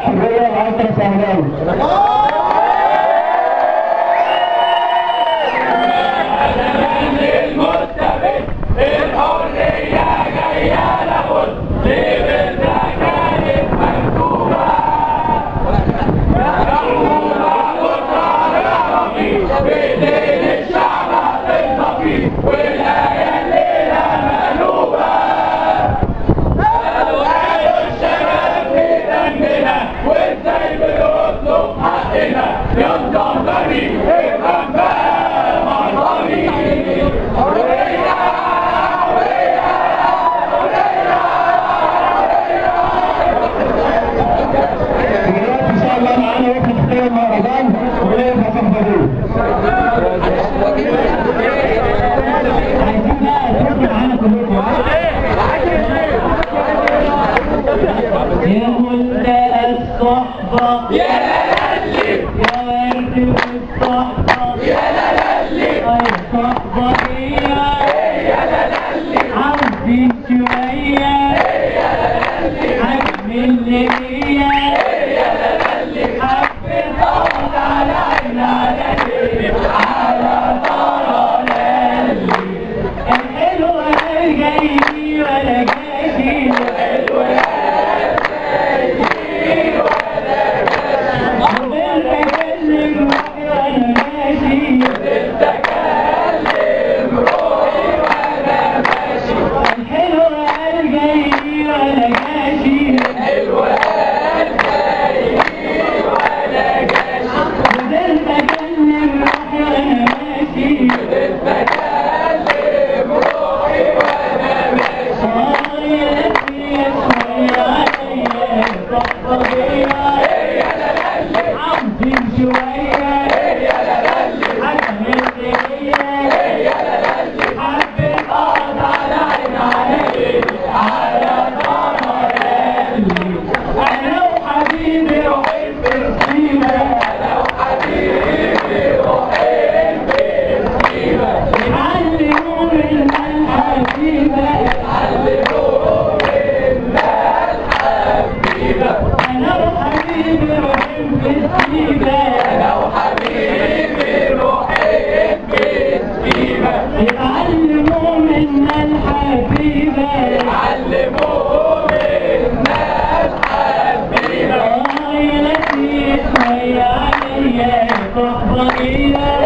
حريه وعنتر سهلاوي. يا منتهى الصحبة يا لالي يا ورد الصحبة يا لالي الصحبة هي لالي عاوزين شوية يا لالي حجم اللي هي لالي حبيت اقعد على عين على ليل على طرى لالي الحلوة جايلي ولا جايلي الحلوة صحبة